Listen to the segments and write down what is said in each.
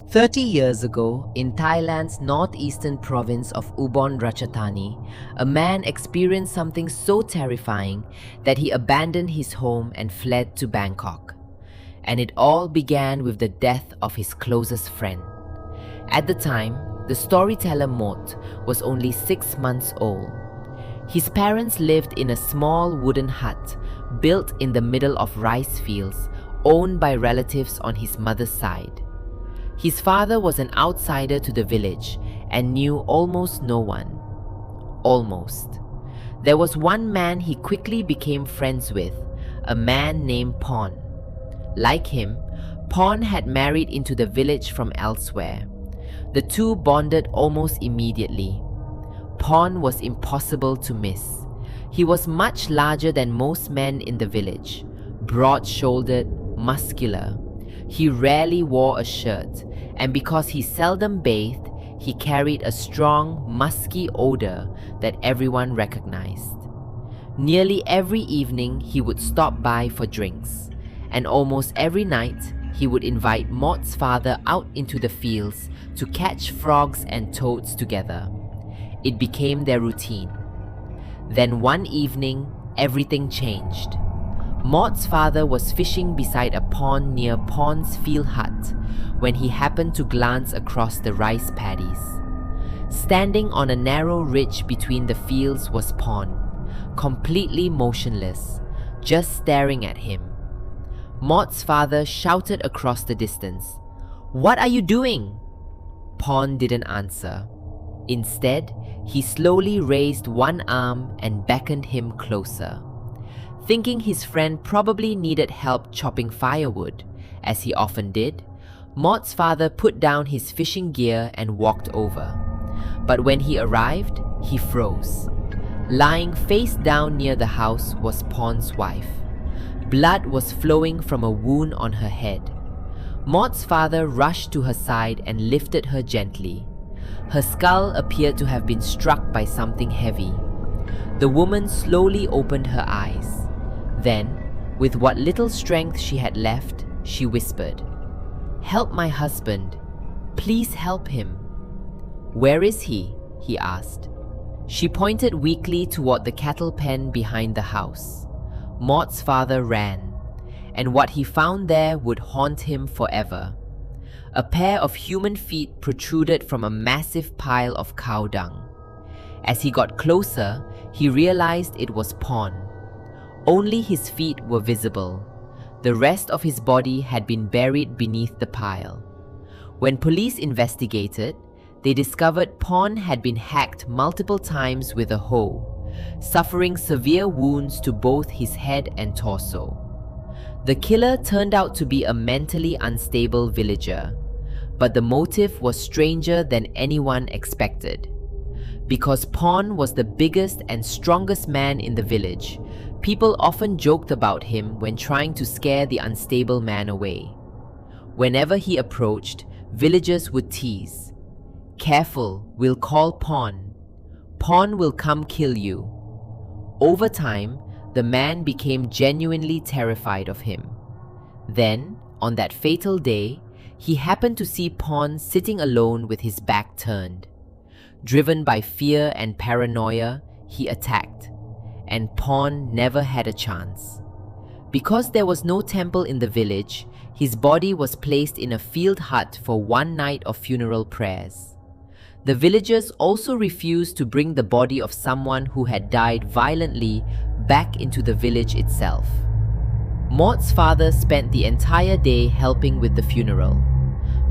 30 years ago, in Thailand's northeastern province of Ubon Ratchathani, a man experienced something so terrifying that he abandoned his home and fled to Bangkok. And it all began with the death of his closest friend. At the time, the storyteller Mot was only 6 months old. His parents lived in a small wooden hut built in the middle of rice fields owned by relatives on his mother's side. His father was an outsider to the village and knew almost no one. Almost. There was one man he quickly became friends with, a man named Pon. Like him, Pon had married into the village from elsewhere. The two bonded almost immediately. Pon was impossible to miss. He was much larger than most men in the village, broad-shouldered, muscular. He rarely wore a shirt, and because he seldom bathed, he carried a strong, musky odor that everyone recognized. Nearly every evening, he would stop by for drinks, and almost every night, he would invite Mot's father out into the fields to catch frogs and toads together. It became their routine. Then one evening, everything changed. Mot's father was fishing beside a pond near Pon's field hut when he happened to glance across the rice paddies. Standing on a narrow ridge between the fields was Pon, completely motionless, just staring at him. Mot's father shouted across the distance, "What are you doing?" Pon didn't answer. Instead, he slowly raised one arm and beckoned him closer. Thinking his friend probably needed help chopping firewood, as he often did, Mot's father put down his fishing gear and walked over. But when he arrived, he froze. Lying face down near the house was Pon's wife. Blood was flowing from a wound on her head. Mot's father rushed to her side and lifted her gently. Her skull appeared to have been struck by something heavy. The woman slowly opened her eyes. Then, with what little strength she had left, she whispered, "Help my husband. Please help him." "Where is he?" he asked. She pointed weakly toward the cattle pen behind the house. Mot's father ran, and what he found there would haunt him forever. A pair of human feet protruded from a massive pile of cow dung. As he got closer, he realized it was Pon. Only his feet were visible. The rest of his body had been buried beneath the pile. When police investigated, they discovered Pon had been hacked multiple times with a hoe, suffering severe wounds to both his head and torso. The killer turned out to be a mentally unstable villager, but the motive was stranger than anyone expected. Because Pon was the biggest and strongest man in the village, people often joked about him when trying to scare the unstable man away. Whenever he approached, villagers would tease, "Careful, we'll call Pon. Pon will come kill you." Over time, the man became genuinely terrified of him. Then, on that fatal day, he happened to see Pon sitting alone with his back turned. Driven by fear and paranoia, he attacked, and Pon never had a chance. Because there was no temple in the village, his body was placed in a field hut for one night of funeral prayers. The villagers also refused to bring the body of someone who had died violently back into the village itself. Mot's father spent the entire day helping with the funeral.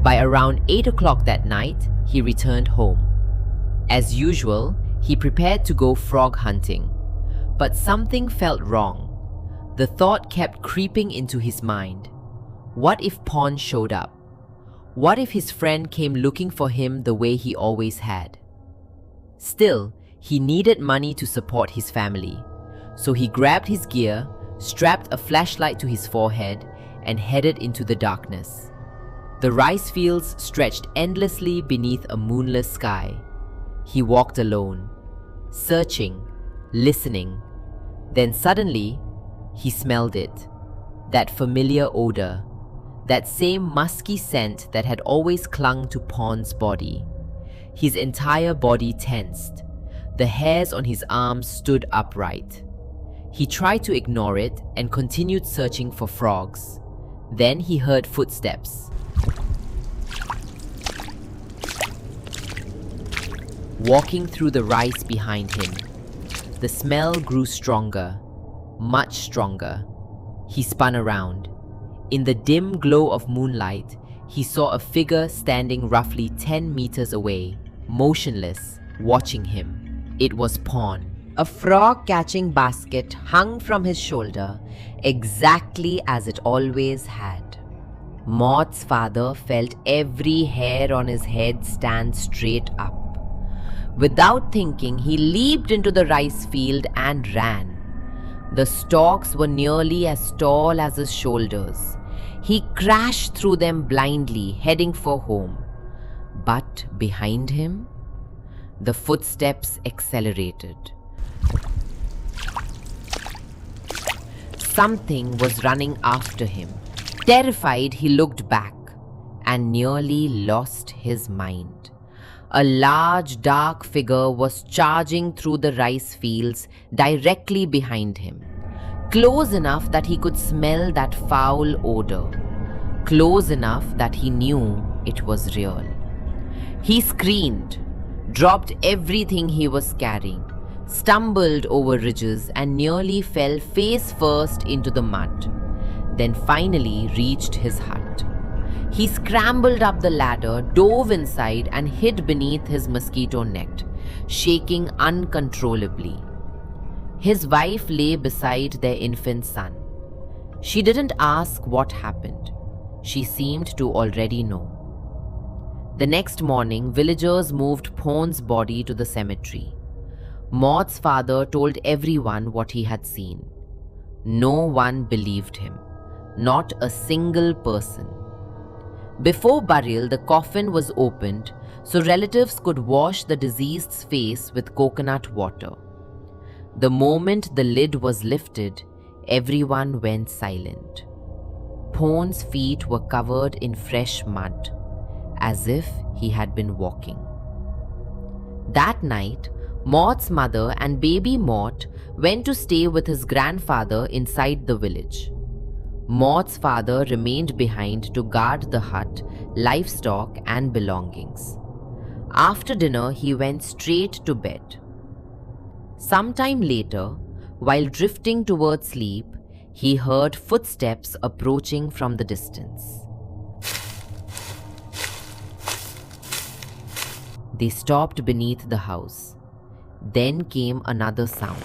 By around 8 o'clock that night, he returned home. As usual, he prepared to go frog hunting. But something felt wrong. The thought kept creeping into his mind. What if Pon showed up? What if his friend came looking for him the way he always had? Still, he needed money to support his family. So he grabbed his gear, strapped a flashlight to his forehead, and headed into the darkness. The rice fields stretched endlessly beneath a moonless sky. He walked alone, searching, listening. Then suddenly, he smelled it. That familiar odor. that same musky scent that had always clung to Porn's body. His entire body tensed. The hairs on his arms stood upright. He tried to ignore it and continued searching for frogs. Then he heard footsteps. Walking through the rice behind him. The smell grew stronger, much stronger. He spun around. In the dim glow of moonlight, he saw a figure standing roughly 10 meters away, motionless, watching him. It was Porn. A frog-catching basket hung from his shoulder, exactly as it always had. Maud's father felt every hair on his head stand straight up. Without thinking, he leaped into the rice field and ran. The stalks were nearly as tall as his shoulders. He crashed through them blindly, heading for home. But behind him, the footsteps accelerated. Something was running after him. Terrified, he looked back and nearly lost his mind. A large, dark figure was charging through the rice fields directly behind him. Close enough that he could smell that foul odor. Close enough that he knew it was real. He screamed, dropped everything he was carrying, stumbled over ridges and nearly fell face first into the mud, then finally reached his hut. He scrambled up the ladder, dove inside and hid beneath his mosquito net, shaking uncontrollably. His wife lay beside their infant son. She didn't ask what happened. She seemed to already know. The next morning, villagers moved Porn's body to the cemetery. Maud's father told everyone what he had seen. No one believed him, not a single person. Before burial, the coffin was opened so relatives could wash the deceased's face with coconut water. The moment the lid was lifted, everyone went silent. Porn's feet were covered in fresh mud, as if he had been walking. That night, Maud's mother and baby Maud went to stay with his grandfather inside the village. Maud's father remained behind to guard the hut, livestock and belongings. After dinner, he went straight to bed. Sometime later, while drifting towards sleep, he heard footsteps approaching from the distance. They stopped beneath the house. Then came another sound.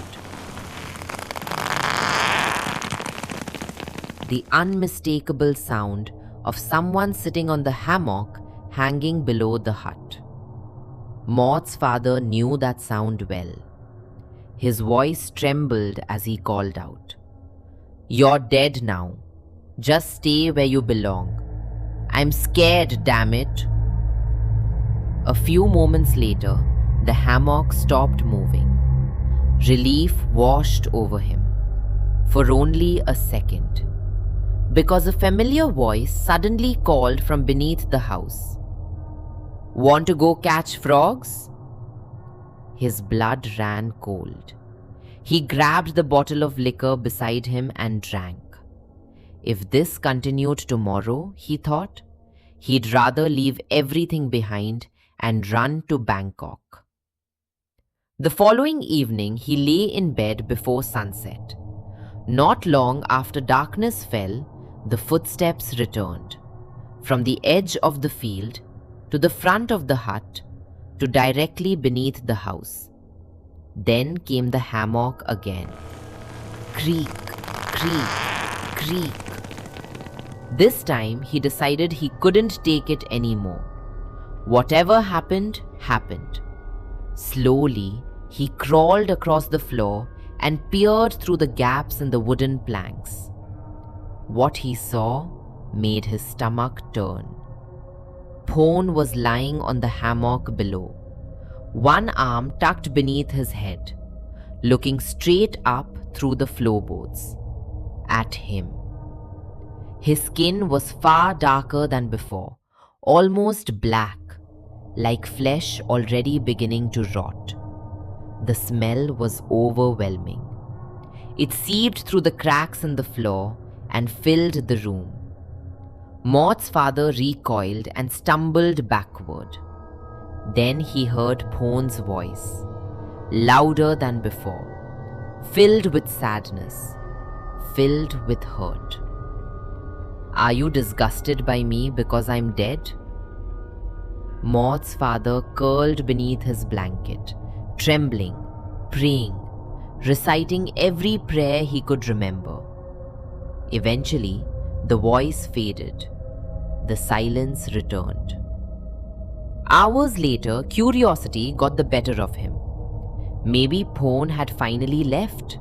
The unmistakable sound of someone sitting on the hammock hanging below the hut. Maud's father knew that sound well. His voice trembled as he called out, "You're dead now. Just stay where you belong. I'm scared, damn it." A few moments later, the hammock stopped moving. Relief washed over him. For only a second. Because a familiar voice suddenly called from beneath the house. "Want to go catch frogs?" His blood ran cold. He grabbed the bottle of liquor beside him and drank. If this continued tomorrow, he thought, he'd rather leave everything behind and run to Bangkok. The following evening, he lay in bed before sunset. Not long after darkness fell, the footsteps returned. From the edge of the field, to the front of the hut, to directly beneath the house. Then came the hammock again. Creak, creak, creak. This time, he decided he couldn't take it anymore. Whatever happened, happened. Slowly, he crawled across the floor and peered through the gaps in the wooden planks. What he saw made his stomach turn. Porn was lying on the hammock below, one arm tucked beneath his head, looking straight up through the floorboards at him. His skin was far darker than before, almost black, like flesh already beginning to rot. The smell was overwhelming. It seeped through the cracks in the floor and filled the room. Maud's father recoiled and stumbled backward. Then he heard Pone's voice, louder than before, filled with sadness, filled with hurt. "Are you disgusted by me because I'm dead?" Maud's father curled beneath his blanket, trembling, praying, reciting every prayer he could remember. Eventually, the voice faded. The silence returned. Hours later, curiosity got the better of him. Maybe Pone had finally left.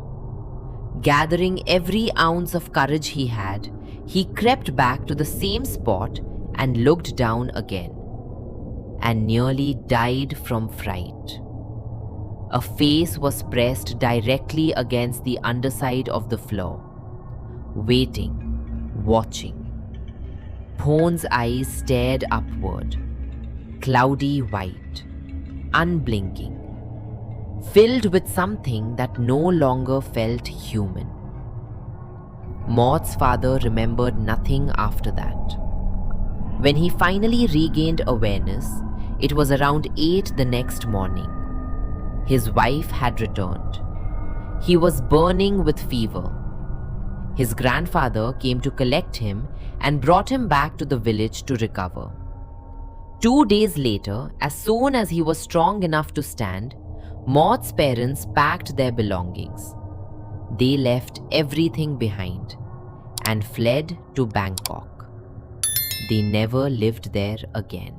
Gathering every ounce of courage he had, he crept back to the same spot and looked down again, and nearly died from fright. A face was pressed directly against the underside of the floor, waiting, watching. Pone's eyes stared upward, cloudy white, unblinking, filled with something that no longer felt human. Maud's father remembered nothing after that. When he finally regained awareness, it was around 8 the next morning. His wife had returned. He was burning with fever. His grandfather came to collect him and brought him back to the village to recover. 2 days later, as soon as he was strong enough to stand, Maud's parents packed their belongings. They left everything behind and fled to Bangkok. They never lived there again.